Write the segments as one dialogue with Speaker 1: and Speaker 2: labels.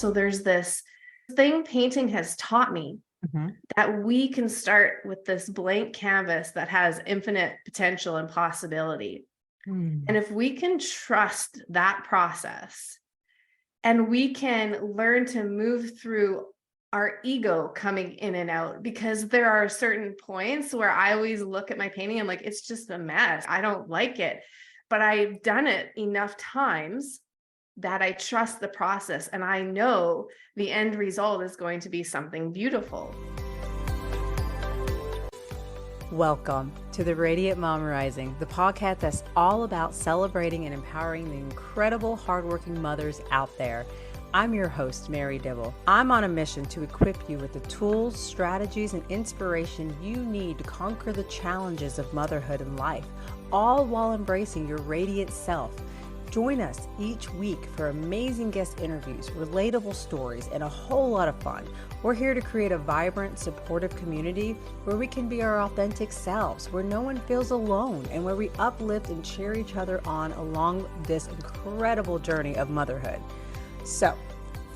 Speaker 1: So there's this thing painting has taught me that we can start with this blank canvas that has infinite potential and possibility. And if we can trust that process and we can learn to move through our ego coming in and out, because there are certain points where I always look at my painting, I'm like, it's just a mess. I don't like it. But I've done it enough times that I trust the process and I know the end result is going to be something beautiful.
Speaker 2: Welcome to the Radiant Mom Rising, the podcast that's all about celebrating and empowering the incredible hardworking mothers out there. I'm your host, Mary Dibble. I'm on a mission to equip you with the tools, strategies, and inspiration you need to conquer the challenges of motherhood and life, all while embracing your radiant self. Join us each week for amazing guest interviews, relatable stories, and a whole lot of fun. We're here to create a vibrant, supportive community where we can be our authentic selves, where no one feels alone, and where we uplift and cheer each other on along this incredible journey of motherhood. So,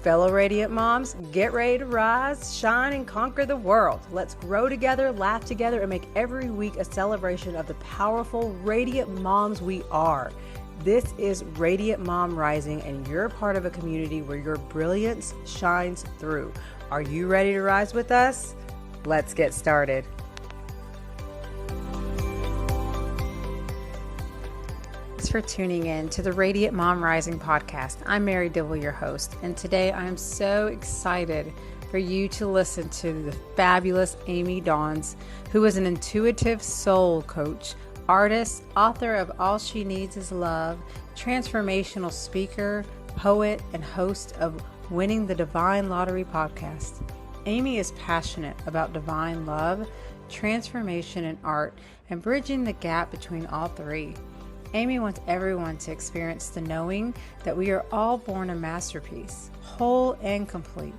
Speaker 2: fellow Radiant Moms, get ready to rise, shine, and conquer the world. Let's grow together, laugh together, and make every week a celebration of the powerful, radiant moms we are. This is Radiant Mom Rising, and you're part of a community where your brilliance shines through. Are you ready to rise with us? Let's get started. Thanks for tuning in to the Radiant Mom Rising podcast. I'm Mary Dibble, your host, and today I'm so excited for you to listen to the fabulous Amy Dawns, who is an intuitive soul coach, artist, author of All She Needs Is Love, transformational speaker, poet, and host of Winning the Divine Lottery podcast. Amy is passionate about divine love, transformation, and art, and bridging the gap between all three. Amy wants everyone to experience the knowing that we are all born a masterpiece, whole and complete.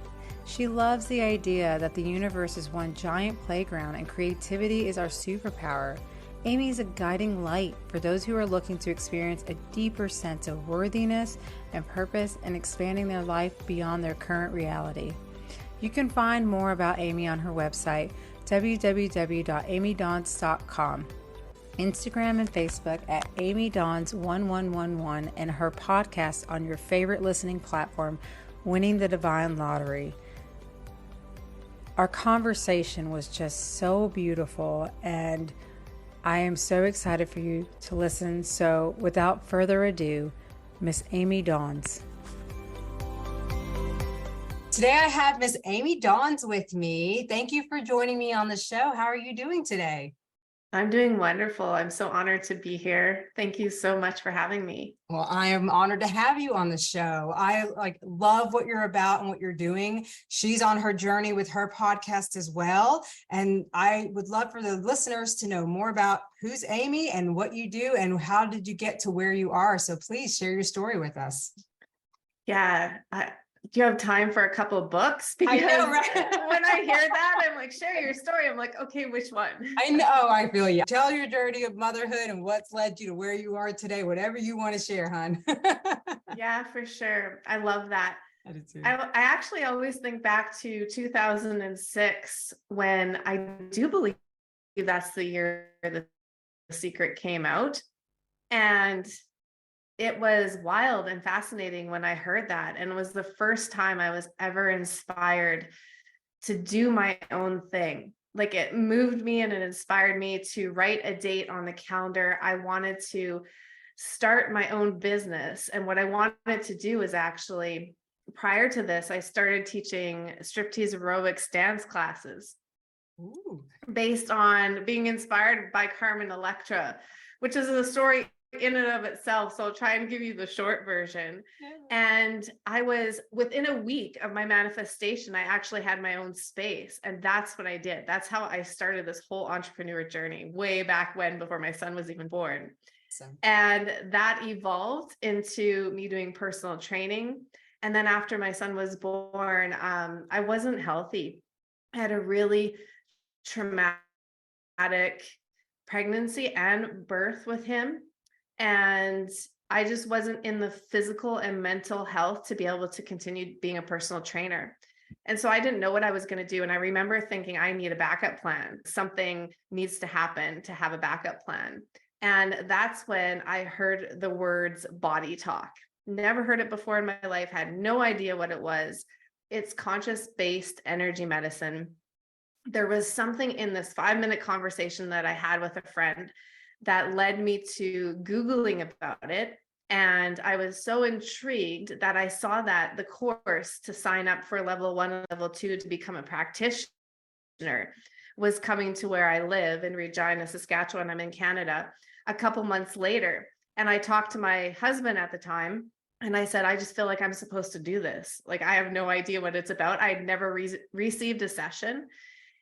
Speaker 2: She loves the idea that the universe is one giant playground and creativity is our superpower. Amy is a guiding light for those who are looking to experience a deeper sense of worthiness and purpose and expanding their life beyond their current reality. You can find more about Amy on her website, www.amydawns.com, Instagram and Facebook at amydawns1111, and her podcast on your favorite listening platform, Winning the Divine Lottery. Our conversation was just so beautiful, and I am so excited for you to listen. So without further ado, Miss Amy Dawns. Today I have Miss Amy Dawns with me. Thank you for joining me on the show. How are you doing today?
Speaker 1: I'm doing wonderful. I'm so honored to be here. Thank you so much for having me.
Speaker 2: Well, I am honored to have you on the show. I love what you're about and what you're doing. She's on her journey with her podcast as well. And I would love for the listeners to know more about who's Amy and what you do and how did you get to where you are. So please share your story with us.
Speaker 1: Yeah. Do you have time for a couple of books? Because
Speaker 2: I know, right?
Speaker 1: When I hear that, I'm like, share your story. I'm like, okay, which one?
Speaker 2: I know, I feel you. Tell your journey of motherhood and what's led you to where you are today, whatever you want to share, hon.
Speaker 1: Yeah, for sure. I love that.
Speaker 2: I do too.
Speaker 1: I actually always think back to 2006 when I do believe that's the year The Secret came out. And it was wild and fascinating when I heard that. And it was the first time I was ever inspired to do my own thing. Like, it moved me and it inspired me to write a date on the calendar. I wanted to start my own business. And what I wanted to do is actually, prior to this, I started teaching striptease aerobics dance classes. Ooh. Based on being inspired by Carmen Electra, which is a story in and of itself. So I'll try and give you the short version. Yeah. And I was within a week of my manifestation, I actually had my own space. And that's what I did. That's how I started this whole entrepreneur journey way back when, before my son was even born. And that evolved into me doing personal training. And then after my son was born, I wasn't healthy. I had a really traumatic pregnancy and birth with him. And I just wasn't in the physical and mental health to be able to continue being a personal trainer. And so I didn't know what I was going to do. And I remember thinking, I need a backup plan. Something needs to happen to have a backup plan. And that's when I heard the words body talk. Never heard it before in my life, had no idea what it was. It's conscious-based energy medicine. There was something in this 5-minute conversation that I had with a friend that led me to Googling about it. And I was so intrigued that I saw that the course to sign up for level 1 and level 2 to become a practitioner was coming to where I live in Regina, Saskatchewan. I'm in Canada a couple months later. And I talked to my husband at the time and I said, I just feel like I'm supposed to do this. Like, I have no idea what it's about. I'd never received a session.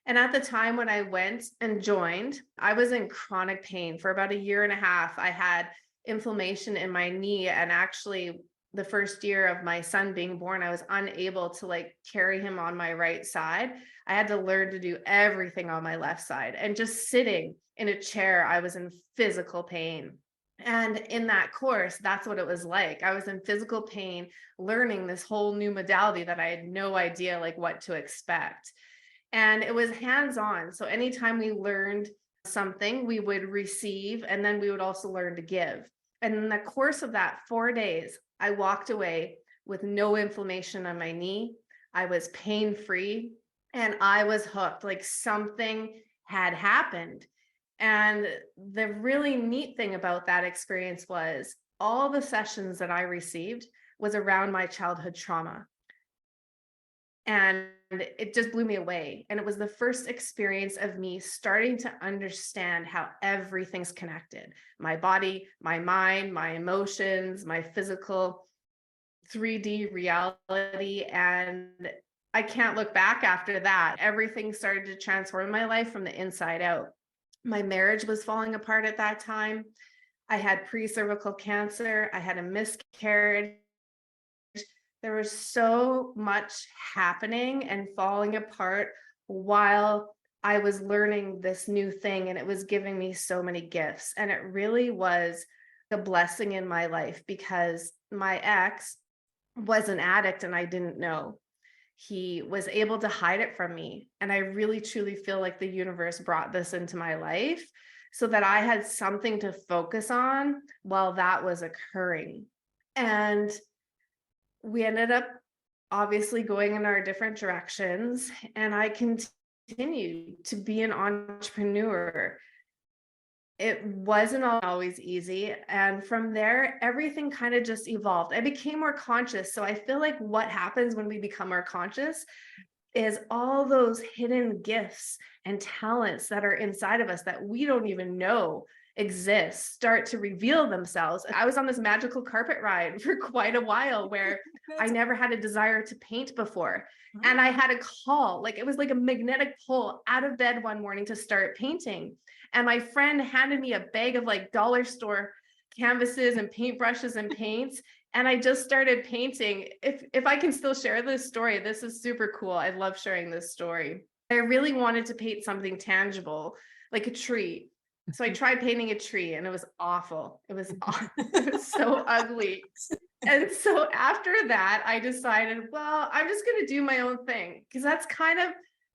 Speaker 1: And at the time when I went and joined, I was in chronic pain for about 1.5 years. I had inflammation in my knee. And actually, the first year of my son being born, I was unable to carry him on my right side. I had to learn to do everything on my left side. And just sitting in a chair, I was in physical pain. And in that course, that's what it was like. I was in physical pain, learning this whole new modality that I had no idea what to expect. And it was hands-on. So anytime we learned something, we would receive, and then we would also learn to give. And in the course of that 4 days, I walked away with no inflammation on my knee. I was pain-free and I was hooked, like something had happened. And the really neat thing about that experience was all the sessions that I received was around my childhood trauma. And it just blew me away. And it was the first experience of me starting to understand how everything's connected. My body, my mind, my emotions, my physical 3D reality. And I can't look back after that. Everything started to transform my life from the inside out. My marriage was falling apart at that time. I had pre-cervical cancer. I had a miscarriage. There was so much happening and falling apart while I was learning this new thing, and it was giving me so many gifts. And it really was a blessing in my life because my ex was an addict and I didn't know. He was able to hide it from me. And I really truly feel like the universe brought this into my life so that I had something to focus on while that was occurring. And we ended up obviously going in our different directions, and I continued to be an entrepreneur. It wasn't always easy. And from there, everything kind of just evolved. I became more conscious. So I feel like what happens when we become more conscious is all those hidden gifts and talents that are inside of us that we don't even know exist start to reveal themselves. I was on this magical carpet ride for quite a while where I never had a desire to paint before. And I had a call, it was like a magnetic pull out of bed one morning to start painting. And my friend handed me a bag of dollar store canvases and paintbrushes and paints. And I just started painting. If I can still share this story, this is super cool. I love sharing this story. I really wanted to paint something tangible, like a tree. So I tried painting a tree and it was awful. It was so ugly. And so after that, I decided, well, I'm just going to do my own thing because that's kind of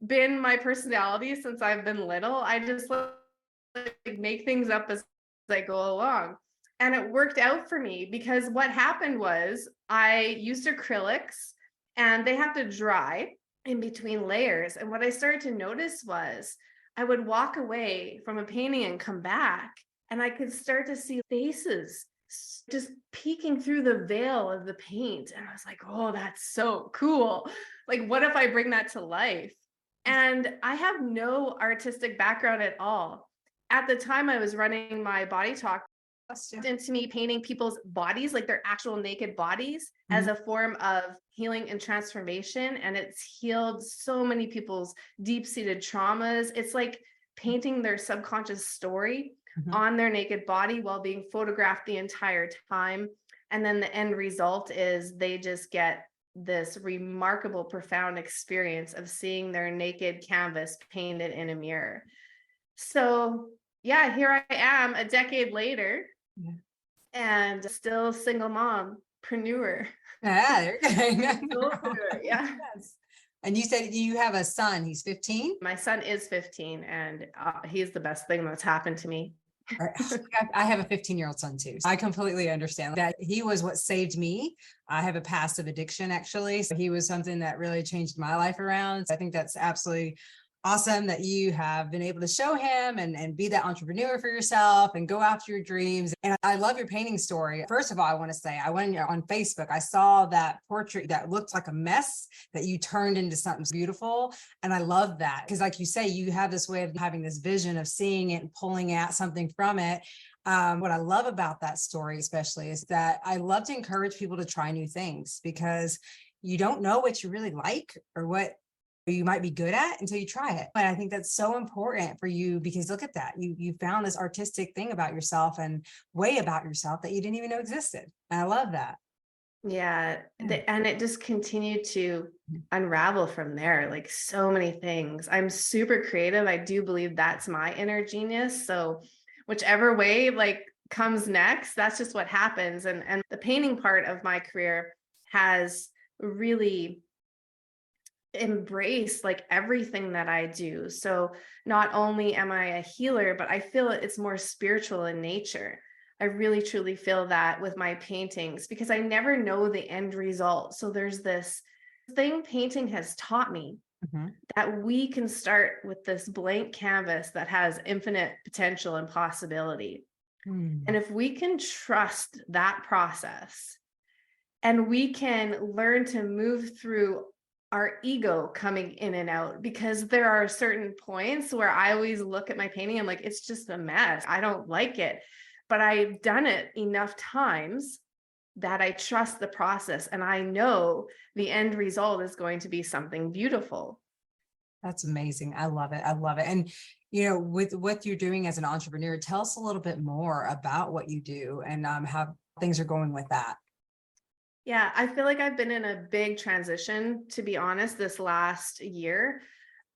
Speaker 1: been my personality since I've been little. I just make things up as I go along. And it worked out for me because what happened was I used acrylics and they have to dry in between layers. And what I started to notice was I would walk away from a painting and come back and I could start to see faces just peeking through the veil of the paint. And I was like, oh, that's so cool. What if I bring that to life? And I have no artistic background at all. At the time I was running my body talk into me painting people's bodies, their actual naked bodies, as a form of healing and transformation. And it's healed so many people's deep-seated traumas. It's like painting their subconscious story on their naked body while being photographed the entire time. And then the end result is they just get this remarkable, profound experience of seeing their naked canvas painted in a mirror. So yeah, here I am a decade later. Yeah. and still single mompreneur.
Speaker 3: Yeah, there you go.
Speaker 1: Solopreneur, yeah.
Speaker 3: Yes. And you said you have a son, he's 15?
Speaker 1: My son is 15, and he's the best thing that's happened to me.
Speaker 3: I have a 15-year-old son too. So I completely understand that he was what saved me. I have a past of addiction, actually. So he was something that really changed my life around. So I think that's absolutely awesome that you have been able to show him and be that entrepreneur for yourself and go after your dreams. And I love your painting story. First of all, I want to say, I went on Facebook, I saw that portrait that looked like a mess that you turned into something beautiful. And I love that because like you say, you have this way of having this vision of seeing it and pulling out something from it. What I love about that story, especially, is that I love to encourage people to try new things because you don't know what you really like or what you might be good at until you try it. And I think that's so important for you because look at that. You found this artistic thing about yourself and way about yourself that you didn't even know existed. And I love that.
Speaker 1: Yeah. And it just continued to unravel from there, like so many things. I'm super creative. I do believe that's my inner genius. So whichever way like comes next, that's just what happens. And the painting part of my career has really embrace like everything that I do. So not only am I a healer, but I feel it's more spiritual in nature. I really truly feel that with my paintings because I never know the end result. So there's this thing painting has taught me that we can start with this blank canvas that has infinite potential and possibility. And if we can trust that process and we can learn to move through our ego coming in and out, because there are certain points where I always look at my painting, I'm like, it's just a mess. I don't like it. But I've done it enough times that I trust the process and I know the end result is going to be something beautiful.
Speaker 3: That's amazing. I love it. I love it. And, you know, with what you're doing as an entrepreneur, tell us a little bit more about what you do and how things are going with that.
Speaker 1: Yeah, I feel like I've been in a big transition, to be honest, this last year.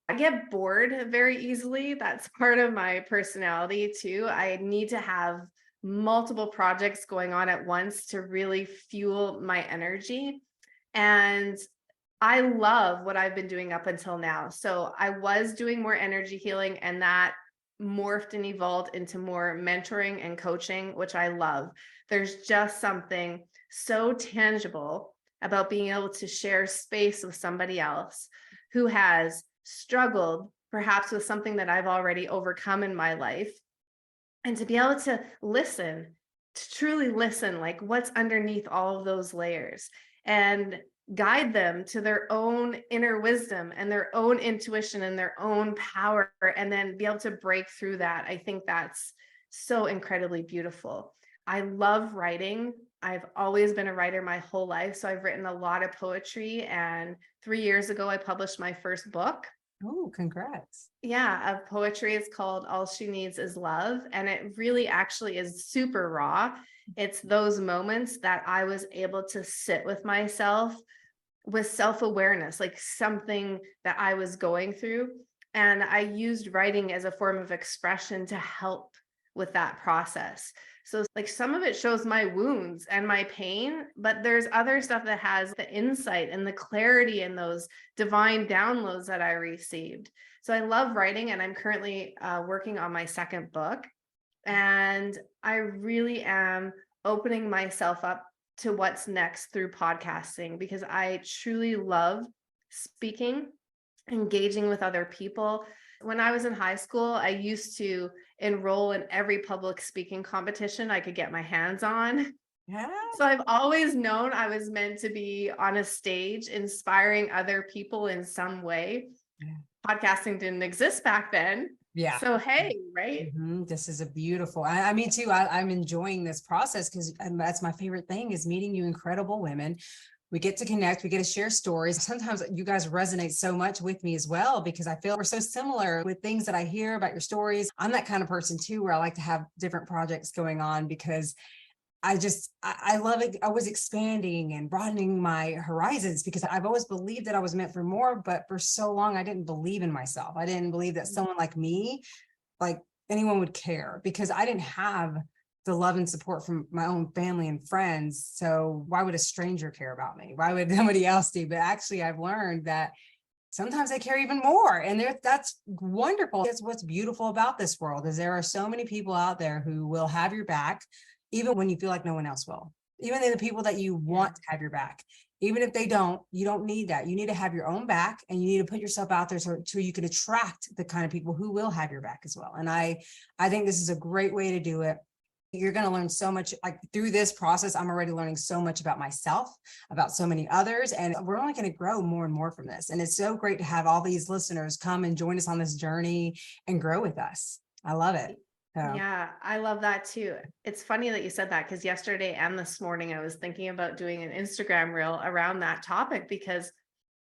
Speaker 1: I get bored very easily. That's part of my personality too. I need to have multiple projects going on at once to really fuel my energy. And I love what I've been doing up until now. So I was doing more energy healing and that morphed and evolved into more mentoring and coaching, which I love. There's just something so tangible about being able to share space with somebody else who has struggled perhaps with something that I've already overcome in my life, and to be able to listen, to truly listen, like what's underneath all of those layers, and guide them to their own inner wisdom and their own intuition and their own power, and then be able to break through that. I think that's so incredibly beautiful. I love writing. I've always been a writer my whole life. So I've written a lot of poetry. And 3 years ago, I published my first book.
Speaker 3: Oh, congrats.
Speaker 1: Yeah, of poetry. It's called All She Needs Is Love. And it really actually is super raw. It's those moments that I was able to sit with myself with self-awareness, like something that I was going through. And I used writing as a form of expression to help with that process. So like some of it shows my wounds and my pain, but there's other stuff that has the insight and the clarity and those divine downloads that I received. So I love writing, and I'm currently working on my second book. And I really am opening myself up to what's next through podcasting, because I truly love speaking, engaging with other people. When I was in high school, I used to enroll in every public speaking competition I could get my hands on.
Speaker 3: Yeah.
Speaker 1: So I've always known I was meant to be on a stage, inspiring other people in some way.
Speaker 3: Yeah.
Speaker 1: Podcasting didn't exist back then.
Speaker 3: Yeah.
Speaker 1: So, hey, right?
Speaker 3: This is a beautiful, I mean, too, I'm enjoying this process because that's my favorite thing is meeting you incredible women. We get to connect, we get to share stories. Sometimes you guys resonate so much with me as well, because I feel we're so similar with things that I hear about your stories. I'm that kind of person too, where I like to have different projects going on because I love it. I was expanding and broadening my horizons because I've always believed that I was meant for more, but for so long, I didn't believe in myself. I didn't believe that someone like me, like anyone would care, because I didn't have the love and support from my own family and friends. So why would a stranger care about me? Why would somebody else do? But actually, I've learned that sometimes I care even more. And that's wonderful. That's what's beautiful about this world, is there are so many people out there who will have your back, even when you feel like no one else will. Even the people that you want to have your back. Even if they don't, you don't need that. You need to have your own back, and you need to put yourself out there so you can attract the kind of people who will have your back as well. And I think this is a great way to do it. You're going to learn so much, like through this process. I'm already learning so much about myself, about so many others, and we're only going to grow more and more from this. And it's so great to have all these listeners come and join us on this journey and grow with us. I love it. So.
Speaker 1: Yeah, I love that too. It's funny that you said that, because yesterday and this morning I was thinking about doing an Instagram reel around that topic, because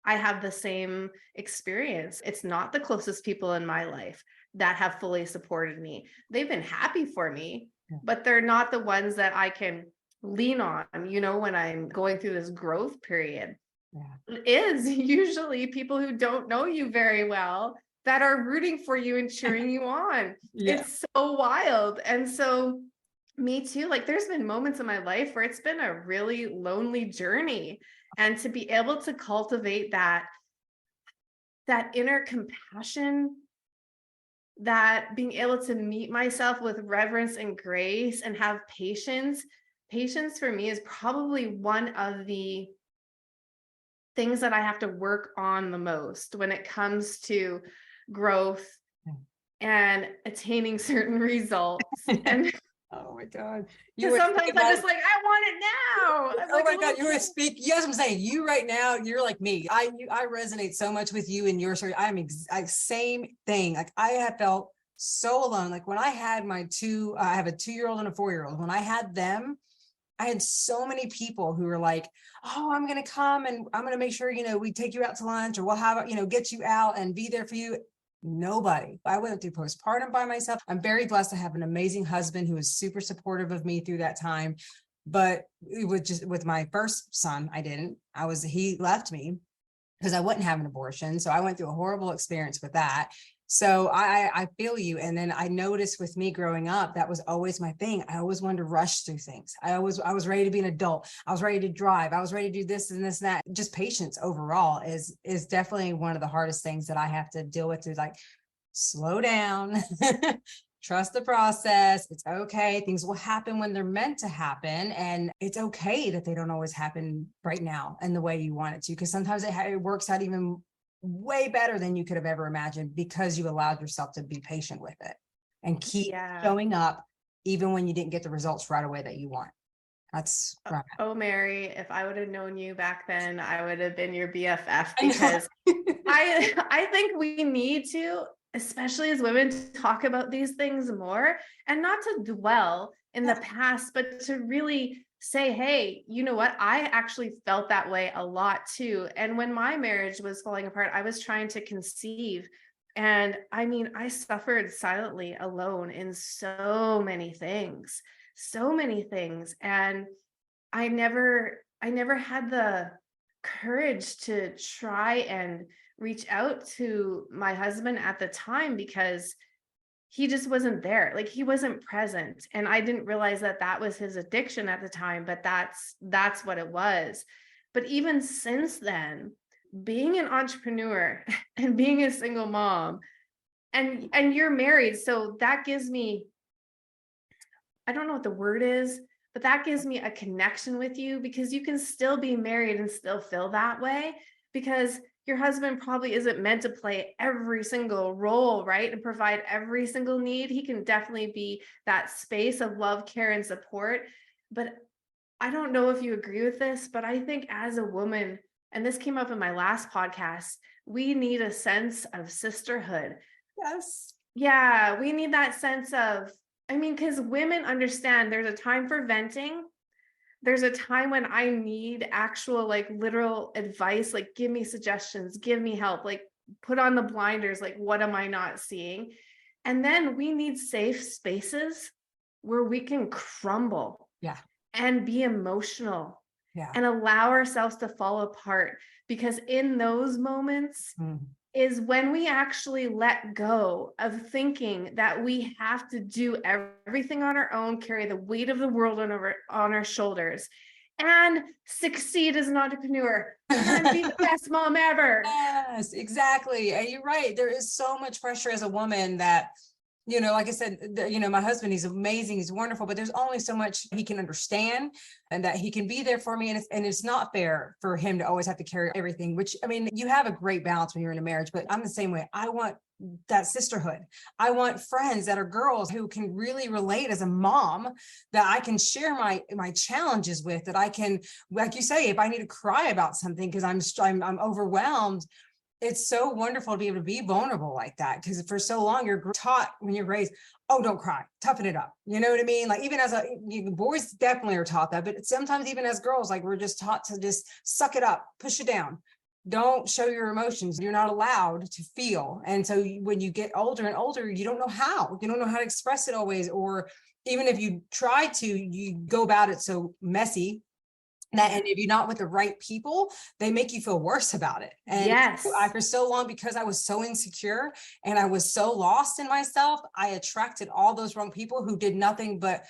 Speaker 1: I have the same experience. It's not the closest people in my life that have fully supported me. They've been happy for me, but they're not the ones that I can lean on, when I'm going through this growth period. Yeah. It is usually people who don't know you very well that are rooting for you and cheering you on. Yeah. It's so wild. And so me too, like there's been moments in my life where it's been a really lonely journey, and to be able to cultivate that inner compassion, that being able to meet myself with reverence and grace and have patience for me is probably one of the things that I have to work on the most when it comes to growth and attaining certain results. And
Speaker 3: oh my God.
Speaker 1: Because sometimes I'm just like, I want it now.
Speaker 3: Oh my God, you were speaking. Yes, I'm saying you right now, you're like me. I resonate so much with you and your story. I'm same thing. Like I have felt so alone. Like when I had my I have a 2-year-old and a 4-year-old. When I had them, I had so many people who were like, oh, I'm going to come and I'm going to make sure, we take you out to lunch, or we'll have, get you out and be there for you. Nobody. I went through postpartum by myself. I'm very blessed to have an amazing husband who was super supportive of me through that time. But it was just with my first son, he left me because I wouldn't have an abortion. So I went through a horrible experience with that. So I feel you. And then I noticed with me growing up, that was always my thing. I always wanted to rush through things. I was ready to be an adult. I was ready to drive. I was ready to do this and this and that. Just patience overall is definitely one of the hardest things that I have to deal with, is like, slow down, trust the process. It's okay. Things will happen when they're meant to happen. And it's okay that they don't always happen right now and the way you want it to, because sometimes it works out even way better than you could have ever imagined, because you allowed yourself to be patient with it and keep showing up even when you didn't get the results right away that you want. That's right.
Speaker 1: Oh, Mary, if I would have known you back then, I would have been your BFF, because I think we need to, especially as women, talk about these things more, and not to dwell in the past, but to really say, hey, you know what? I actually felt that way a lot too. And when my marriage was falling apart, I was trying to conceive. And I mean, I suffered silently alone in so many things. And I never had the courage to try and reach out to my husband at the time, because he just wasn't there. Like he wasn't present. And I didn't realize that was his addiction at the time, but that's what it was. But even since then, being an entrepreneur and being a single mom, and you're married, so that gives me, I don't know what the word is, but that gives me a connection with you, because you can still be married and still feel that way, because your husband probably isn't meant to play every single role, right? And provide every single need. He can definitely be that space of love, care, and support. But I don't know if you agree with this, but I think as a woman, and this came up in my last podcast, we need a sense of sisterhood.
Speaker 3: Yes.
Speaker 1: Yeah, we need that sense of, because women understand there's a time for venting. There's a time when I need actual, like, literal advice, like, give me suggestions, give me help, like, put on the blinders, like, what am I not seeing? And then we need safe spaces where we can crumble and be emotional and allow ourselves to fall apart, because in those moments, is when we actually let go of thinking that we have to do everything on our own, carry the weight of the world on our shoulders, and succeed as an entrepreneur and be the best mom ever.
Speaker 3: Yes, exactly. And you're right. There is so much pressure as a woman that, like I said, my husband, he's amazing. He's wonderful, but there's only so much he can understand and that he can be there for me. And it's not fair for him to always have to carry everything, which, I mean, you have a great balance when you're in a marriage, but I'm the same way. I want that sisterhood. I want friends that are girls who can really relate as a mom, that I can share my challenges with, that I can, like you say, if I need to cry about something because I'm overwhelmed. It's so wonderful to be able to be vulnerable like that, because for so long you're taught when you're raised, oh, don't cry, toughen it up. You know what I mean? Like even as boys definitely are taught that, but sometimes even as girls, like we're just taught to just suck it up, push it down. Don't show your emotions. You're not allowed to feel. And so when you get older and older, you don't know how. You don't know how to express it always. Or even if you try to, you go about it so messy. And if you're not with the right people, they make you feel worse about it. And
Speaker 1: yes,
Speaker 3: for so long, because I was so insecure and I was so lost in myself, I attracted all those wrong people who did nothing but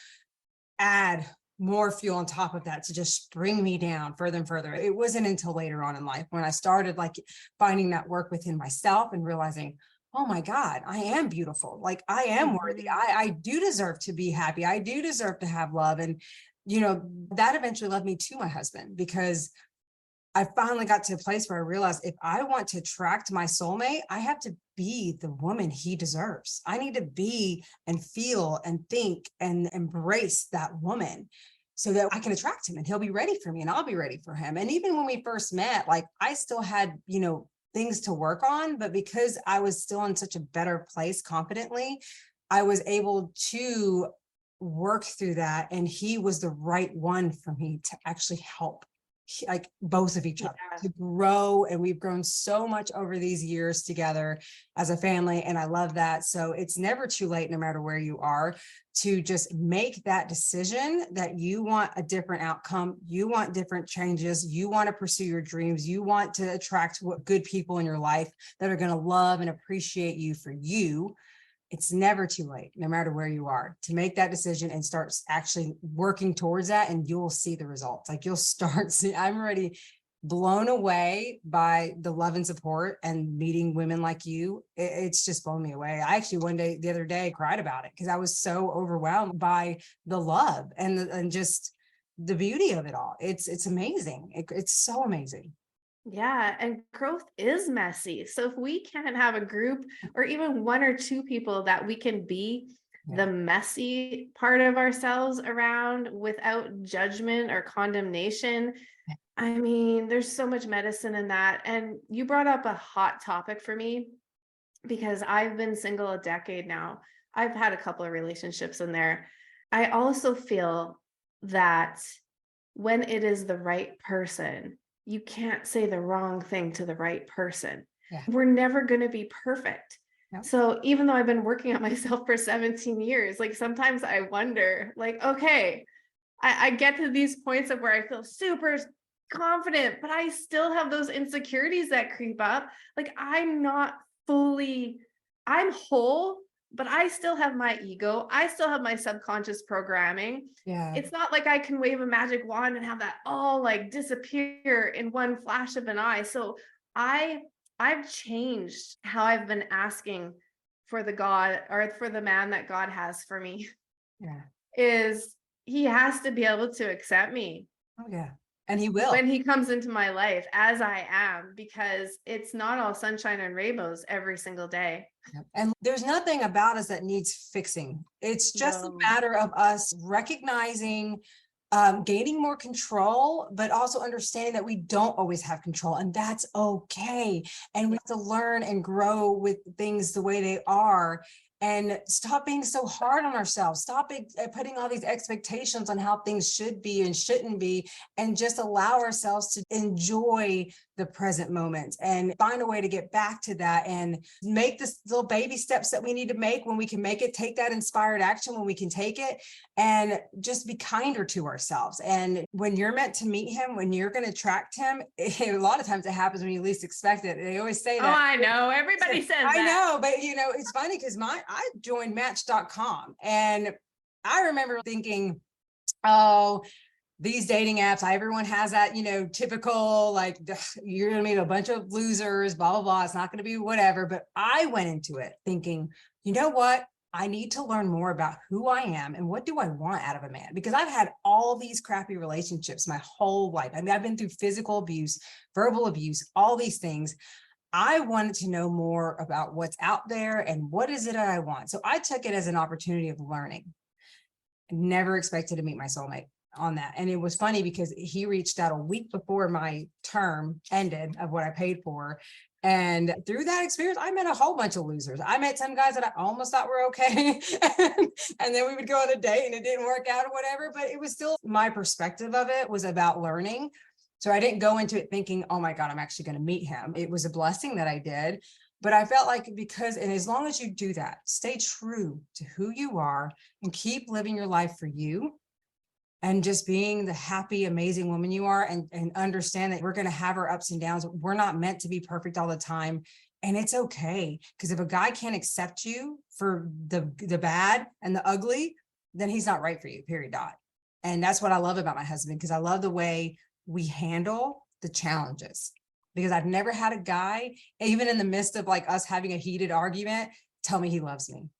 Speaker 3: add more fuel on top of that to just bring me down further and further. It wasn't until later on in life when I started like finding that work within myself and realizing, oh my God, I am beautiful. Like I am worthy. I do deserve to be happy. I do deserve to have love. And that eventually led me to my husband, because I finally got to a place where I realized if I want to attract my soulmate, I have to be the woman he deserves. I need to be and feel and think and embrace that woman so that I can attract him and he'll be ready for me and I'll be ready for him. And even when we first met, like I still had, things to work on, but because I was still in such a better place confidently, I was able to work through that. And he was the right one for me to actually help like both of each other to grow. And we've grown so much over these years together as a family. And I love that. So it's never too late, no matter where you are, to just make that decision that you want a different outcome. You want different changes. You want to pursue your dreams. You want to attract good people in your life that are going to love and appreciate you for you. It's never too late, no matter where you are, to make that decision and start actually working towards that. And you'll see the results. Like you'll start seeing, I'm already blown away by the love and support and meeting women like you. It's just blown me away. I actually the other day cried about it because I was so overwhelmed by the love and just the beauty of it all. It's amazing. It's so amazing.
Speaker 1: Yeah, and growth is messy. So if we can't have a group or even one or two people that we can be the messy part of ourselves around without judgment or condemnation, I mean, there's so much medicine in that. And you brought up a hot topic for me because I've been single a decade now. I've had a couple of relationships in there. I also feel that when it is the right person, you can't say the wrong thing to the right person.
Speaker 3: Yeah.
Speaker 1: We're never going to be perfect.
Speaker 3: Yep.
Speaker 1: So even though I've been working on myself for 17 years, like sometimes I wonder, like, okay, I get to these points of where I feel super confident, but I still have those insecurities that creep up. Like I'm whole, but I still have my ego. I still have my subconscious programming.
Speaker 3: Yeah.
Speaker 1: It's not like I can wave a magic wand and have that all like disappear in one flash of an eye. So I've changed how I've been asking for the God or for the man that God has for me.
Speaker 3: Yeah.
Speaker 1: Is he has to be able to accept me.
Speaker 3: Oh yeah. And he will.
Speaker 1: When he comes into my life as I am, because it's not all sunshine and rainbows every single day.
Speaker 3: And there's nothing about us that needs fixing. It's just a matter of us recognizing, gaining more control, but also understanding that we don't always have control, and that's okay. And we have to learn and grow with things the way they are. and stop being so hard on ourselves. Stop putting all these expectations on how things should be and shouldn't be, and just allow ourselves to enjoy the present moment and find a way to get back to that and make the little baby steps that we need to make when we can make it, take that inspired action when we can take it, and just be kinder to ourselves. And when you're meant to meet him, when you're going to attract him, a lot of times it happens when you least expect it. They always say that.
Speaker 1: Oh, I know. Everybody says that.
Speaker 3: I know, but it's funny because I joined Match.com, and I remember thinking, oh, these dating apps, everyone has that, typical, like, you're going to meet a bunch of losers, blah, blah, blah. It's not going to be whatever. But I went into it thinking, you know what? I need to learn more about who I am and what do I want out of a man, because I've had all these crappy relationships my whole life. I mean, I've been through physical abuse, verbal abuse, all these things. I wanted to know more about what's out there and what is it that I want. So I took it as an opportunity of learning. Never expected to meet my soulmate on that. And it was funny because he reached out a week before my term ended of what I paid for. And through that experience, I met a whole bunch of losers. I met some guys that I almost thought were okay. And then we would go on a date and it didn't work out or whatever, but it was still, my perspective of it was about learning. So I didn't go into it thinking, oh my God, I'm actually going to meet him. It was a blessing that I did. But I felt like and as long as you do that, stay true to who you are and keep living your life for you and just being the happy, amazing woman you are, and understand that we're going to have our ups and downs. We're not meant to be perfect all the time. And it's okay. Because if a guy can't accept you for the bad and the ugly, then he's not right for you, period, dot. And that's what I love about my husband, because I love the way we handle the challenges. Because I've never had a guy, even in the midst of like us having a heated argument, tell me he loves me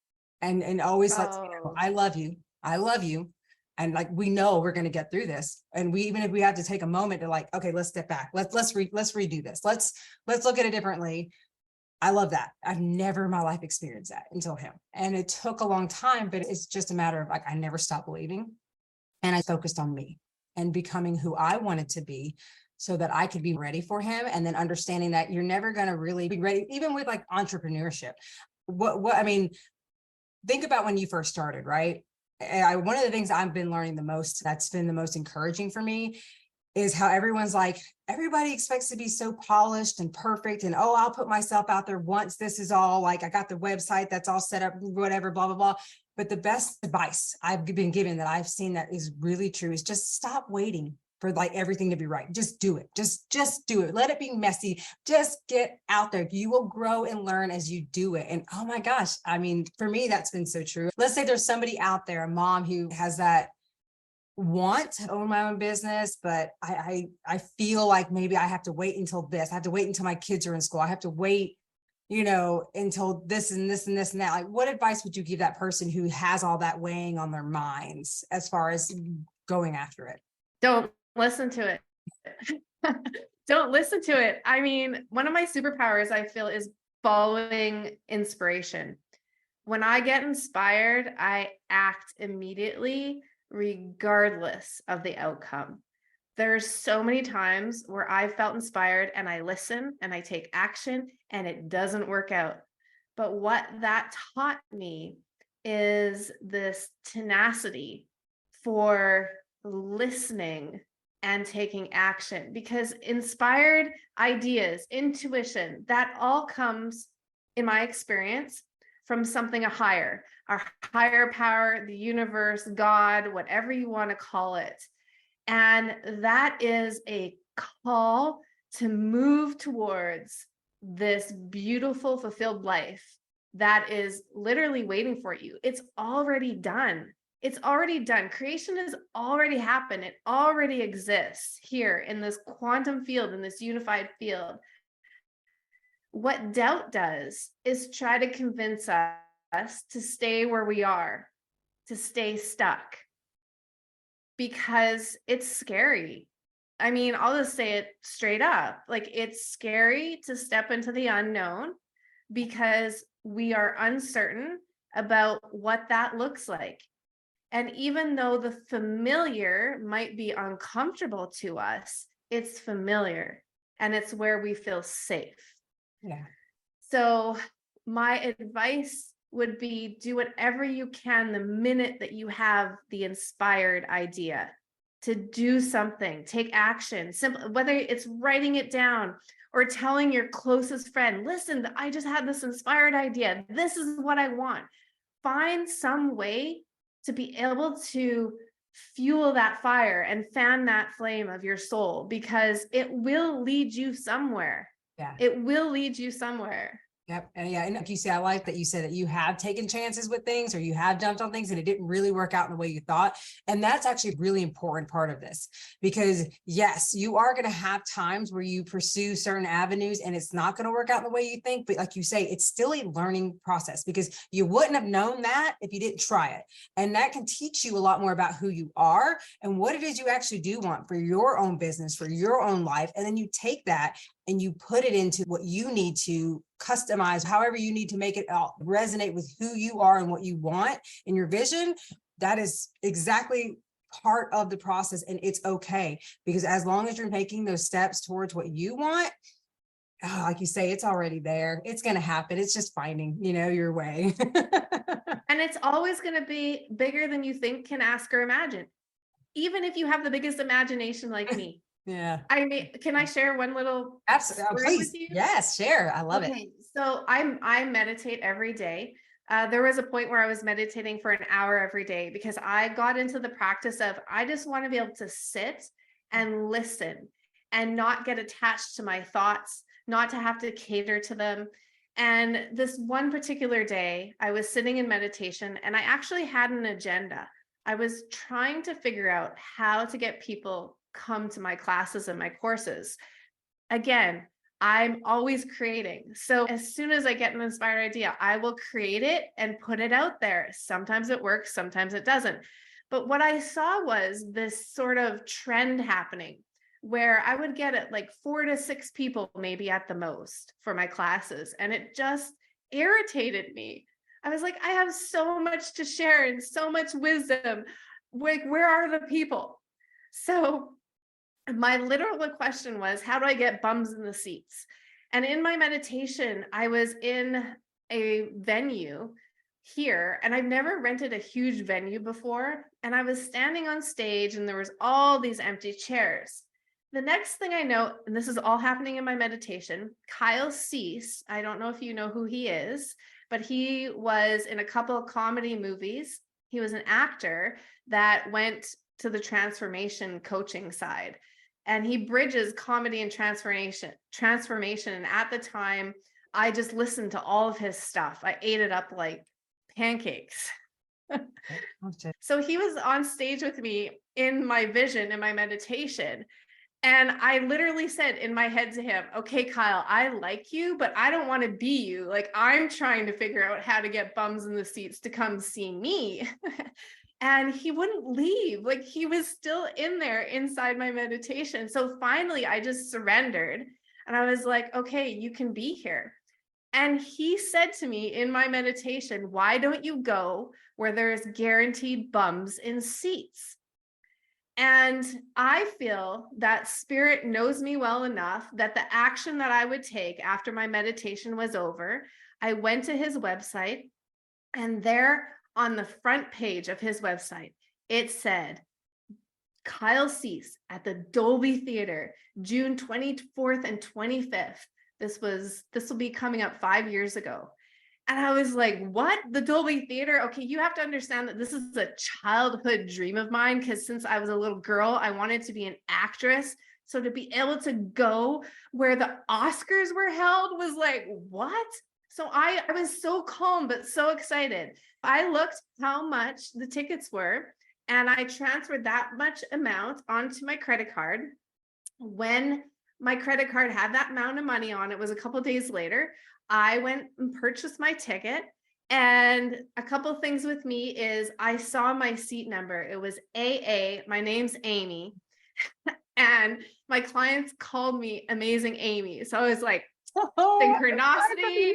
Speaker 3: and always lets me know, I love you. I love you. And like, we know we're going to get through this. And even if we have to take a moment to like, okay, let's step back. Let's redo this. Let's look at it differently. I love that. I've never in my life experienced that until him. And it took a long time, but it's just a matter of like, I never stopped believing, and I focused on me and becoming who I wanted to be, so that I could be ready for him. And then understanding that you're never going to really be ready, even with like entrepreneurship. I mean, think about when you first started, right? One of the things I've been learning the most, that's been the most encouraging for me, is how everyone's like, everybody expects to be so polished and perfect. And, oh, I'll put myself out there once this is all like, I got the website that's all set up, whatever, blah, blah, blah. But the best advice I've been given that I've seen that is really true is just stop waiting for like everything to be right. Just do it. Just do it. Let it be messy. Just get out there. You will grow and learn as you do it. And oh my gosh, I mean, for me, that's been so true. Let's say there's somebody out there, a mom who has that want to own my own business, but I feel like maybe I have to wait until this. I have to wait until my kids are in school. I have to wait, until this and this and this and that. Like, what advice would you give that person who has all that weighing on their minds as far as going after it?
Speaker 1: Don't listen to it. Don't listen to it. I mean, one of my superpowers, I feel, is following inspiration. When I get inspired, I act immediately, regardless of the outcome. There's so many times where I felt inspired and I listen and I take action and it doesn't work out. But what that taught me is this tenacity for listening and taking action, because inspired ideas, intuition, that all comes, in my experience, from something higher, our higher power, the universe, God, whatever you want to call it. And that is a call to move towards this beautiful, fulfilled life that is literally waiting for you. It's already done. It's already done. Creation has already happened. It already exists here in this quantum field, in this unified field. What doubt does is try to convince us to stay where we are, to stay stuck, because it's scary. I mean, I'll just say it straight up. Like, it's scary to step into the unknown because we are uncertain about what that looks like. And even though the familiar might be uncomfortable to us, it's familiar and it's where we feel safe.
Speaker 3: Yeah.
Speaker 1: So my advice would be do whatever you can the minute that you have the inspired idea to do something, take action, simple, whether it's writing it down or telling your closest friend, listen, I just had this inspired idea. This is what I want. Find some way to be able to fuel that fire and fan that flame of your soul, because it will lead you somewhere.
Speaker 3: Yeah.
Speaker 1: It will lead you somewhere.
Speaker 3: Yep. And yeah, and like you said, I like that you said that you have taken chances with things, or you have jumped on things and it didn't really work out in the way you thought. And that's actually a really important part of this, because yes, you are going to have times where you pursue certain avenues and it's not going to work out in the way you think. But like you say, it's still a learning process, because you wouldn't have known that if you didn't try it. And that can teach you a lot more about who you are and what it is you actually do want for your own business, for your own life. And then you take that and you put it into what you need to customize, however you need to make it resonate with who you are and what you want in your vision. That is exactly part of the process. And it's okay, because as long as you're making those steps towards what you want, like you say, it's already there. It's going to happen. It's just finding, your way.
Speaker 1: And it's always going to be bigger than you think, can ask, or imagine. Even if you have the biggest imagination like me.
Speaker 3: Yeah.
Speaker 1: I mean, can I share one little
Speaker 3: Absolutely.
Speaker 1: story
Speaker 3: Please.
Speaker 1: with you?
Speaker 3: Yes, share. I love it.
Speaker 1: So I meditate every day. There was a point where I was meditating for an hour every day, because I got into the practice of, I just want to be able to sit and listen and not get attached to my thoughts, not to have to cater to them. And this one particular day, I was sitting in meditation and I actually had an agenda. I was trying to figure out how to get people come to my classes and my courses. Again, I'm always creating. So as soon as I get an inspired idea, I will create it and put it out there. Sometimes it works, sometimes it doesn't. But what I saw was this sort of trend happening where I would get it like 4 to 6 people, maybe at the most, for my classes. And it just irritated me. I was like, I have so much to share and so much wisdom. Like, where are the people? So my literal question was, how do I get bums in the seats? And in my meditation, I was in a venue here, and I've never rented a huge venue before. And I was standing on stage and there was all these empty chairs. The next thing I know, and this is all happening in my meditation, Kyle Cease, I don't know if you know who he is, but he was in a couple of comedy movies. He was an actor that went to the transformation coaching side. And he bridges comedy and transformation. And at the time, I just listened to all of his stuff. I ate it up like pancakes. So he was on stage with me in my vision, in my meditation. And I literally said in my head to him, okay, Kyle, I like you, but I don't want to be you. Like, I'm trying to figure out how to get bums in the seats to come see me. And he wouldn't leave. Like, he was still in there inside my meditation. So finally, I just surrendered. And I was like, okay, you can be here. And he said to me in my meditation, why don't you go where there's guaranteed bums in seats? And I feel that spirit knows me well enough that the action that I would take after my meditation was over, I went to his website, and there on the front page of his website, it said, Kyle Cease at the Dolby Theater, June 24th and 25th. This will be coming up 5 years ago. And I was like, what? The Dolby Theater? Okay, you have to understand that this is a childhood dream of mine, because since I was a little girl, I wanted to be an actress. So to be able to go where the Oscars were held was like, what? So I was so calm, but so excited. I looked how much the tickets were, and I transferred that much amount onto my credit card. When my credit card had that amount of money on it, was a couple of days later, I went and purchased my ticket. And a couple of things with me is I saw my seat number. It was AA. My name's Amy. And my clients called me Amazing Amy. So I was like, synchronicity,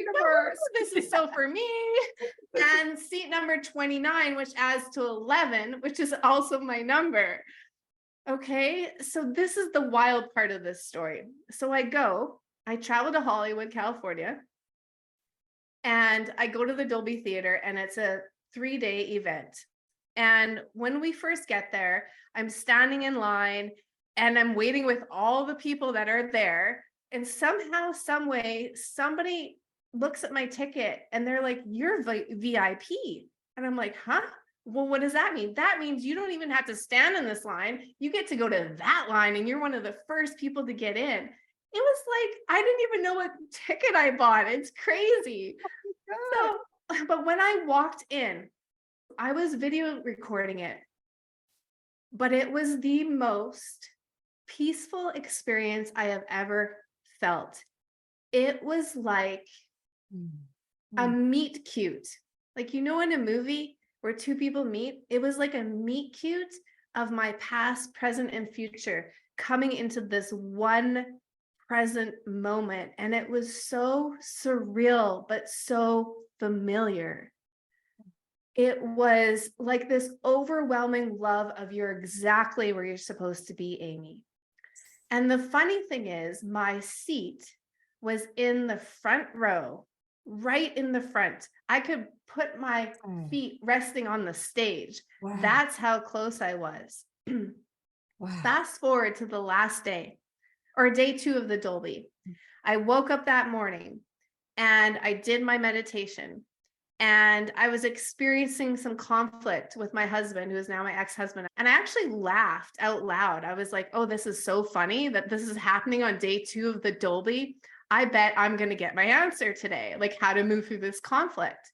Speaker 1: this is so for me. And seat number 29, which adds to 11, which is also my number. Okay, so this is the wild part of this story. So I travel to Hollywood, California. And I go to the Dolby Theater, and it's a 3-day event. And when we first get there, I'm standing in line and I'm waiting with all the people that are there. And somehow, some way, somebody looks at my ticket and they're like, "You're VIP." And I'm like, "Huh? Well, what does that mean?" "That means you don't even have to stand in this line. You get to go to that line and you're one of the first people to get in." It was like, I didn't even know what ticket I bought. It's crazy. So, but when I walked in, I was video recording it, but it was the most peaceful experience I have ever felt. It was like a meet cute. Like, in a movie where two people meet, it was like a meet cute of my past, present, and future coming into this one present moment. And it was so surreal, but so familiar. It was like this overwhelming love of you're exactly where you're supposed to be, Amy. And the funny thing is, my seat was in the front row, right in the front. I could put my feet resting on the stage.
Speaker 3: Wow.
Speaker 1: That's how close I was.
Speaker 3: Wow.
Speaker 1: Fast forward to the last day, or day 2 of the Dolby. I woke up that morning and I did my meditation. And I was experiencing some conflict with my husband, who is now my ex-husband. And I actually laughed out loud. I was like, "Oh, this is so funny that this is happening on day 2 of the Dolby. I bet I'm going to get my answer today, like how to move through this conflict."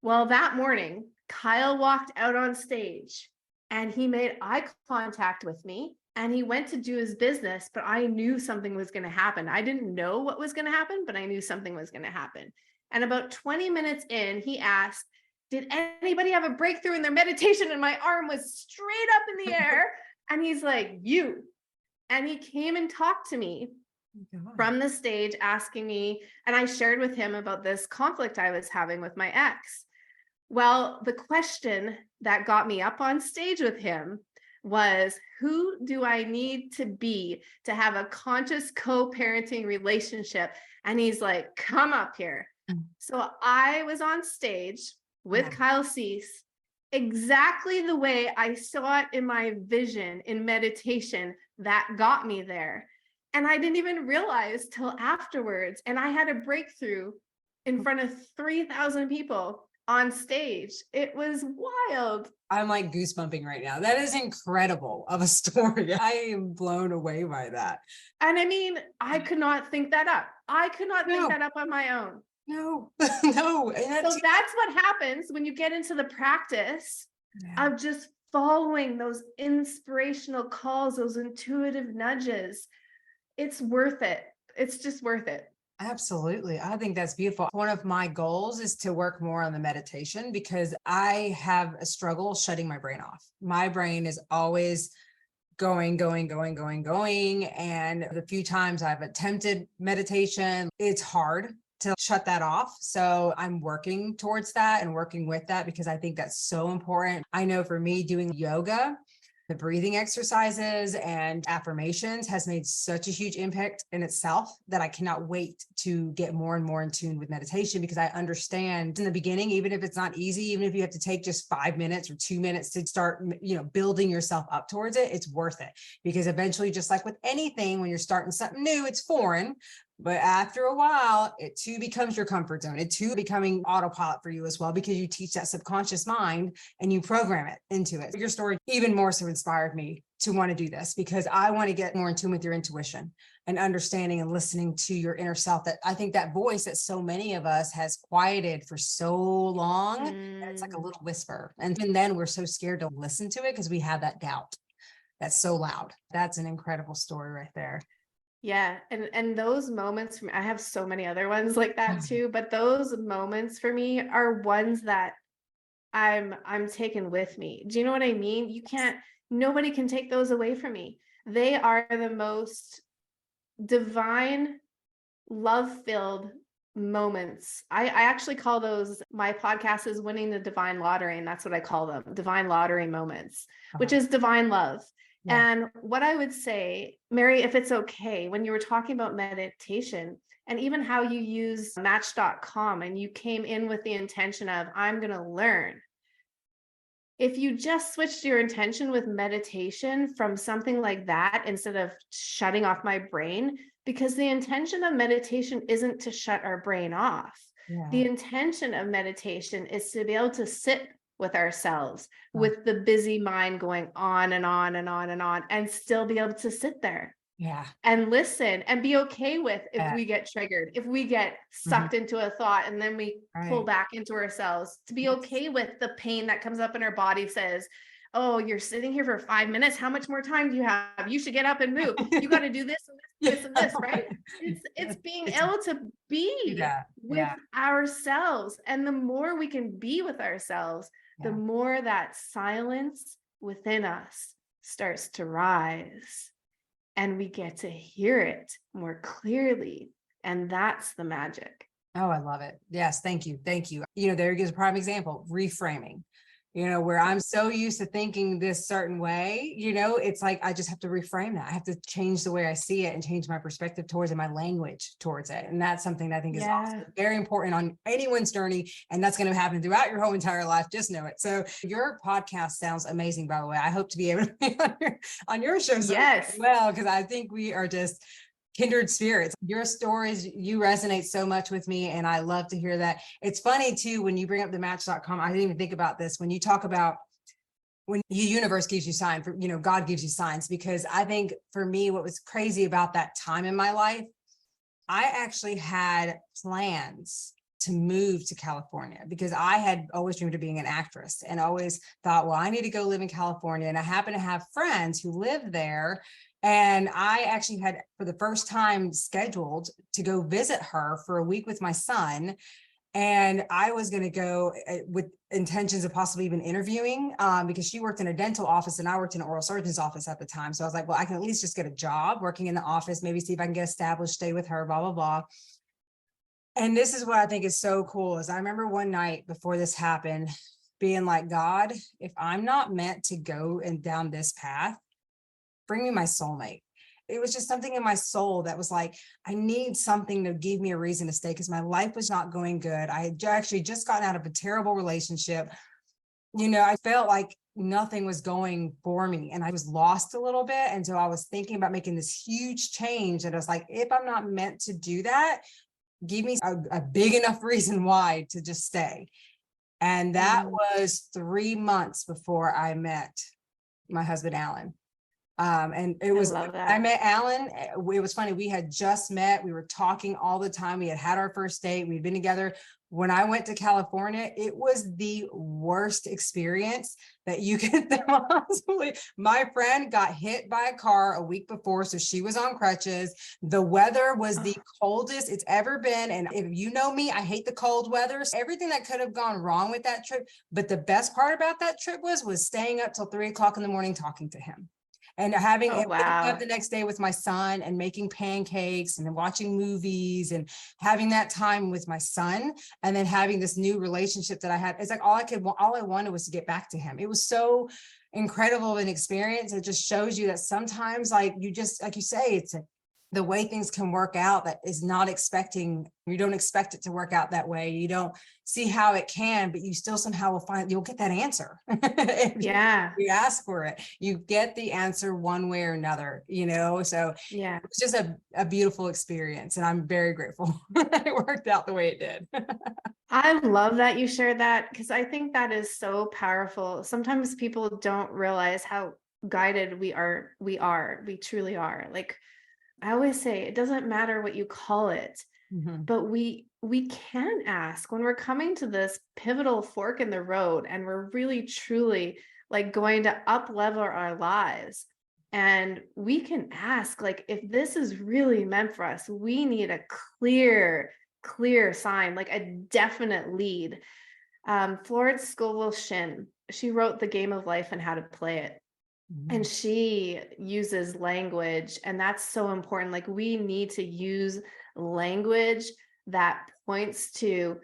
Speaker 1: Well, that morning, Kyle walked out on stage and he made eye contact with me and he went to do his business, but I knew something was going to happen. I didn't know what was going to happen, but I knew something was going to happen. And about 20 minutes in, he asked, "Did anybody have a breakthrough in their meditation?" And my arm was straight up in the air. And he's like, "You." And he came and talked to me from the stage, asking me, and I shared with him about this conflict I was having with my ex. Well, the question that got me up on stage with him was, who do I need to be to have a conscious co-parenting relationship? And he's like, "Come up here." So I was on stage with Kyle Cease, exactly the way I saw it in my vision in meditation that got me there. And I didn't even realize till afterwards. And I had a breakthrough in front of 3,000 people on stage. It was wild.
Speaker 3: I'm like goosebumping right now. That is incredible of a story. I am blown away by that.
Speaker 1: And I mean, I could not think that up. I could not think that up on my own.
Speaker 3: No, no.
Speaker 1: So that's what happens when you get into the practice of just following those inspirational calls, those intuitive nudges. It's worth it. It's just worth it.
Speaker 3: Absolutely. I think that's beautiful. One of my goals is to work more on the meditation because I have a struggle shutting my brain off. My brain is always going. And the few times I've attempted meditation, it's hard to shut that off. So I'm working towards that and working with that because I think that's so important. I know for me, doing yoga, the breathing exercises and affirmations has made such a huge impact in itself that I cannot wait to get more and more in tune with meditation because I understand in the beginning, even if it's not easy, even if you have to take just 5 minutes or 2 minutes to start, building yourself up towards it, it's worth it because eventually, just like with anything, when you're starting something new, it's foreign. But after a while, it too becomes your comfort zone. It too becoming autopilot for you as well, because you teach that subconscious mind and you program it into it. Your story even more so inspired me to want to do this because I want to get more in tune with your intuition and understanding and listening to your inner self. That I think that voice that so many of us has quieted for so long, and it's like a little whisper. And even then we're so scared to listen to it because we have that doubt that's so loud. That's an incredible story right there.
Speaker 1: Yeah. And those moments for me, I have so many other ones like that too, but those moments for me are ones that I'm taken with me. Do you know what I mean? Nobody can take those away from me. They are the most divine, love-filled moments. I actually call those, my podcast is Winning the Divine Lottery, and that's what I call them, divine lottery moments, which is divine love.
Speaker 3: Yeah.
Speaker 1: And what I would say, Mary, if it's okay, when you were talking about meditation and even how you use match.com and you came in with the intention of, I'm going to learn. If you just switched your intention with meditation from something like that, instead of shutting off my brain, because the intention of meditation isn't to shut our brain off.
Speaker 3: Yeah.
Speaker 1: The intention of meditation is to be able to sit with ourselves,
Speaker 3: Oh.
Speaker 1: with the busy mind going on and on and on and on, and still be able to sit there
Speaker 3: Yeah.
Speaker 1: and listen and be okay with if
Speaker 3: Yeah.
Speaker 1: we get triggered, if we get sucked into a thought and then we pull
Speaker 3: Right.
Speaker 1: back into ourselves, to be
Speaker 3: Yes.
Speaker 1: okay with the pain that comes up in our body says, oh, you're sitting here for 5 minutes. How much more time do you have? You should get up and move. You got to do this and this, this and this, right? It's being able to be
Speaker 3: that.
Speaker 1: with
Speaker 3: Yeah.
Speaker 1: ourselves. And the more we can be with ourselves, the
Speaker 3: Yeah.
Speaker 1: more that silence within us starts to rise. And we get to hear it more clearly. And that's the magic.
Speaker 3: Oh, I love it. Yes. Thank you. Thank you. There is a prime example, reframing, where I'm so used to thinking this certain way, it's like, I just have to reframe that. I have to change the way I see it and change my perspective towards it, my language towards it. And that's something that I think is also very important on anyone's journey. And that's going to happen throughout your whole entire life. Just know it. So your podcast sounds amazing, by the way. I hope to be able to be on your show as well, because I think we are just kindred spirits. Your stories, you resonate so much with me. And I love to hear that. It's funny too, when you bring up the match.com, I didn't even think about this. When you talk about when the universe gives you signs, God gives you signs, because I think for me, what was crazy about that time in my life, I actually had plans to move to California because I had always dreamed of being an actress and always thought, well, I need to go live in California. And I happen to have friends who live there. And I actually had, for the first time, scheduled to go visit her for a week with my son. And I was going to go with intentions of possibly even interviewing because she worked in a dental office and I worked in an oral surgeon's office at the time. So I was like, well, I can at least just get a job working in the office, maybe see if I can get established, stay with her, blah, blah, blah. And this is what I think is so cool is I remember one night before this happened being like, God, if I'm not meant to go and down this path, bring me my soulmate. It was just something in my soul that was like, I need something to give me a reason to stay because my life was not going good. I had actually just gotten out of a terrible relationship. I felt like nothing was going for me and I was lost a little bit. And so I was thinking about making this huge change. And I was like, if I'm not meant to do that, give me a big enough reason why to just stay. And that was 3 months before I met my husband, Alan. And it was, I met Alan. It was funny. We had just met. We were talking all the time. We had our first date. We'd been together. When I went to California, it was the worst experience that you could possibly. My friend got hit by a car a week before, so she was on crutches. The weather was the coldest it's ever been. And if you know me, I hate the cold weather. So everything that could have gone wrong with that trip. But the best part about that trip was staying up till 3 o'clock in the morning talking to him. And having waking up the next day with my son and making pancakes and watching movies and having that time with my son and then having this new relationship that I had. It's like all I wanted was to get back to him. It was so incredible of an experience. It just shows you that sometimes like you say, it's the way things can work out that is not you don't expect it to work out that way. You don't see how it can, but you still somehow you'll get that answer. If you ask for it, you get the answer one way or another, so it's just a beautiful experience. And I'm very grateful that it worked out the way it did.
Speaker 1: I love that you shared that because I think that is so powerful. Sometimes people don't realize how guided we truly are. Like, I always say, it doesn't matter what you call it, but we can ask when we're coming to this pivotal fork in the road and we're really truly like going to up level our lives. And we can ask, like, if this is really meant for us, we need a clear sign, like a definite lead. Florence Scovel Shinn, she wrote The Game of Life and How to Play It. And she uses language, and that's so important. Like, we need to use language that points to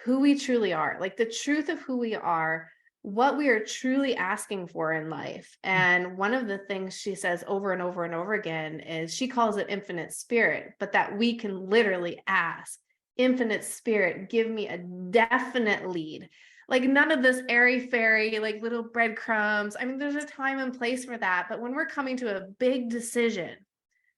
Speaker 1: who we truly are, like the truth of who we are what we are truly asking for in life. And one of the things she says over and over and over again is she calls it infinite spirit, but that we can literally ask, infinite spirit, give me a definite lead. Like none of this airy fairy, like little breadcrumbs. I mean, there's a time and place for that. But when we're coming to a big decision,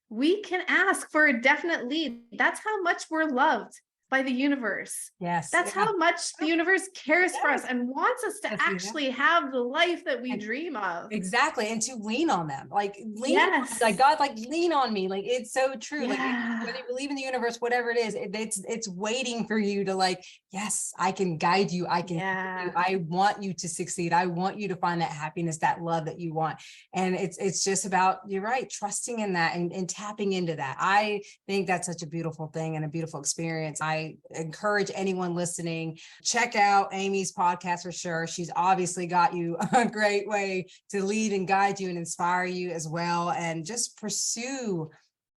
Speaker 1: we can ask for a definite lead. That's how much we're loved by the universe.
Speaker 3: Yes.
Speaker 1: That's how much the universe cares for us and wants us to
Speaker 3: Yes,
Speaker 1: actually have the life that we dream of.
Speaker 3: Exactly. And to lean on them, like lean,
Speaker 1: Yes.
Speaker 3: like God, like lean on me. Like it's so true. Like
Speaker 1: Yeah.
Speaker 3: whether you believe in the universe, whatever it is, it's waiting for you to like, yes, I can guide you. I can, help you. I want you to succeed. I want you to find that happiness, that love that you want. And it's just about, you're right, trusting in that and tapping into that. I think that's such a beautiful thing and a beautiful experience. I encourage anyone listening, check out Amy's podcast for sure. She's obviously got you a great way to lead and guide you and inspire you as well. And just pursue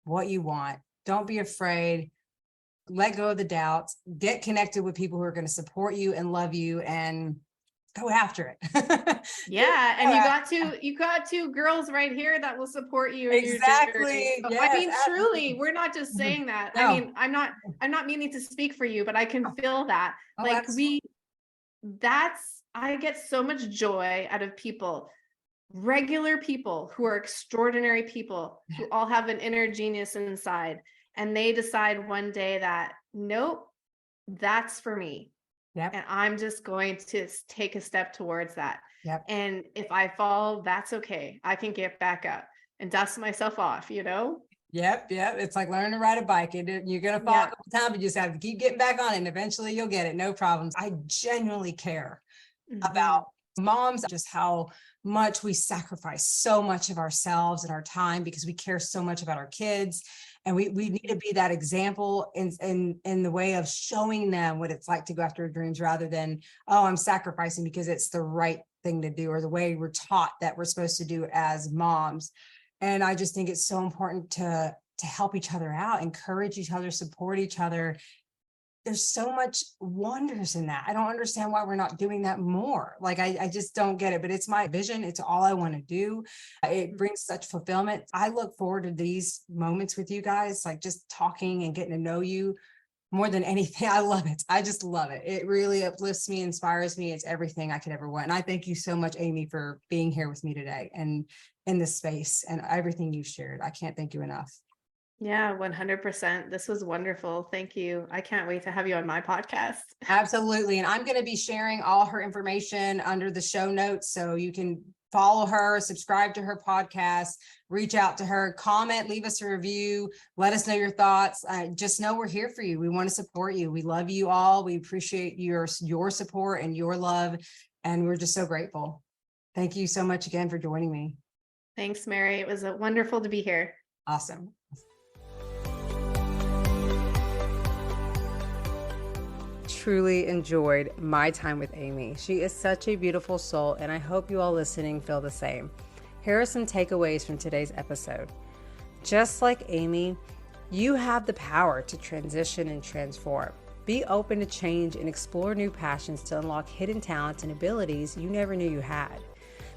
Speaker 3: what you want. Don't be afraid. Let go of the doubts. Get connected with people who are going to support you and love you, and go after it.
Speaker 1: Yeah. And you got two girls right here that will support you.
Speaker 3: Exactly.
Speaker 1: So,
Speaker 3: Yes,
Speaker 1: I mean, truly, we're not just saying that.
Speaker 3: No.
Speaker 1: I mean, I'm not meaning to speak for you, but I can feel that.
Speaker 3: Oh,
Speaker 1: Like I get so much joy out of people, regular people who are extraordinary people who all have an inner genius inside. And they decide one day that, nope, that's for me.
Speaker 3: Yep.
Speaker 1: And I'm just going to take a step towards that.
Speaker 3: Yep.
Speaker 1: And if I fall, that's okay. I can get back up and dust myself off, you know?
Speaker 3: Yep. It's like learning to ride a bike. You're going to fall a couple times, but you just have to keep getting back on it, and eventually you'll get it. No problems. I genuinely care about moms, just how much we sacrifice so much of ourselves and our time because we care so much about our kids. And we need to be that example in the way of showing them what it's like to go after dreams, rather than, oh, I'm sacrificing because it's the right thing to do, or the way we're taught that we're supposed to do as moms. And I just think it's so important to help each other out, encourage each other, support each other. There's so much wonders in that. I don't understand why we're not doing that more. Like, I just don't get it, but it's my vision. It's all I want to do. It brings such fulfillment. I look forward to these moments with you guys, like just talking and getting to know you more than anything. I love it. I just love it. It really uplifts me, inspires me. It's everything I could ever want. And I thank you so much, Amy, for being here with me today and in this space and everything you shared. I can't thank you enough.
Speaker 1: Yeah, 100%. This was wonderful. Thank you. I can't wait to have you on my podcast.
Speaker 3: Absolutely. And I'm going to be sharing all her information under the show notes, so you can follow her, subscribe to her podcast, reach out to her, comment, leave us a review, let us know your thoughts. Just know we're here for you. We want to support you. We love you all. We appreciate your support and your love. And we're just so grateful. Thank you so much again for joining me.
Speaker 1: Thanks, Mary. It was wonderful to be here.
Speaker 3: Awesome.
Speaker 2: Truly enjoyed my time with Amy. She is such a beautiful soul, and I hope you all listening feel the same. Here are some takeaways from today's episode. Just like Amy, you have the power to transition and transform. Be open to change and explore new passions to unlock hidden talents and abilities you never knew you had.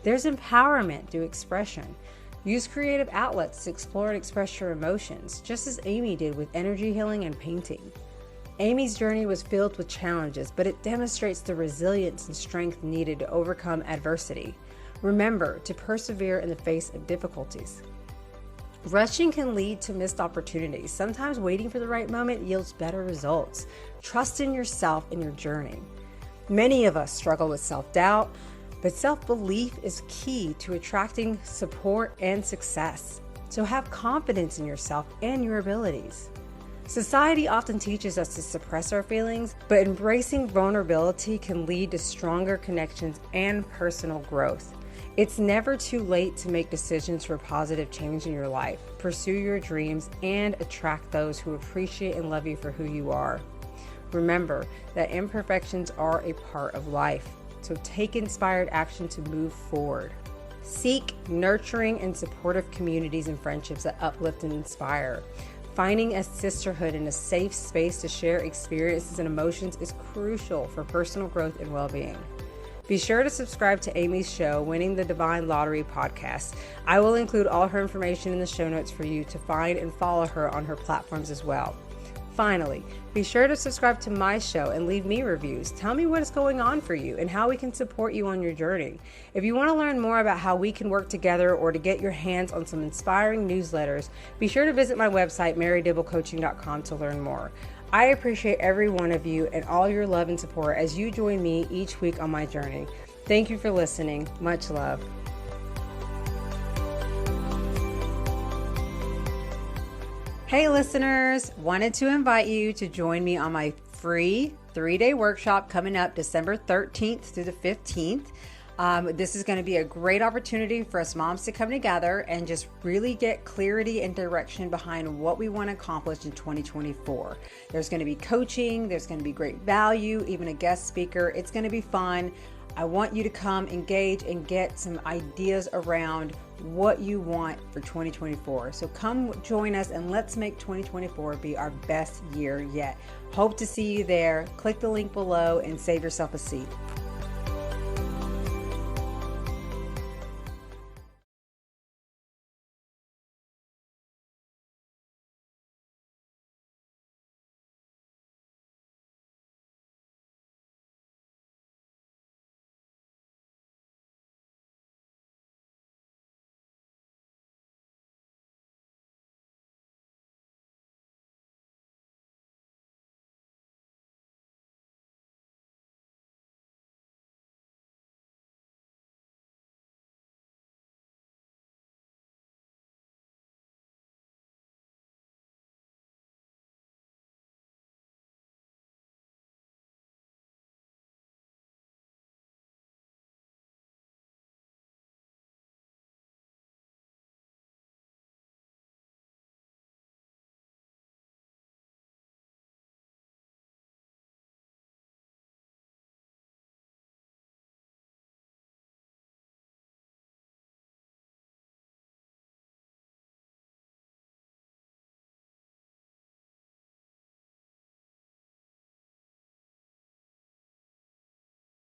Speaker 2: There's empowerment through expression. Use creative outlets to explore and express your emotions, just as Amy did with energy healing and painting. Amy's journey was filled with challenges, but it demonstrates the resilience and strength needed to overcome adversity. Remember to persevere in the face of difficulties. Rushing can lead to missed opportunities. Sometimes waiting for the right moment yields better results. Trust in yourself and your journey. Many of us struggle with self-doubt, but self-belief is key to attracting support and success. So have confidence in yourself and your abilities. Society often teaches us to suppress our feelings, but embracing vulnerability can lead to stronger connections and personal growth. It's never too late to make decisions for positive change in your life. Pursue your dreams and attract those who appreciate and love you for who you are. Remember that imperfections are a part of life, so take inspired action to move forward. Seek nurturing and supportive communities and friendships that uplift and inspire. Finding a sisterhood and a safe space to share experiences and emotions is crucial for personal growth and well-being. Be sure to subscribe to Amy's show, Winning the Divine Lottery podcast. I will include all her information in the show notes for you to find and follow her on her platforms as well. Finally, be sure to subscribe to my show and leave me reviews. Tell me what is going on for you and how we can support you on your journey. If you want to learn more about how we can work together or to get your hands on some inspiring newsletters, be sure to visit my website, marydibblecoaching.com, to learn more. I appreciate every one of you and all your love and support as you join me each week on my journey. Thank you for listening. Much love. Hey listeners, wanted to invite you to join me on my free 3-day workshop coming up December 13th through the 15th. This is going to be a great opportunity for us moms to come together and just really get clarity and direction behind what we want to accomplish in 2024. There's going to be coaching, there's going to be great value, even a guest speaker. It's going to be fun. I want you to come engage and get some ideas around what you want for 2024. So come join us and let's make 2024 be our best year yet. Hope to see you there. Click the link below and save yourself a seat.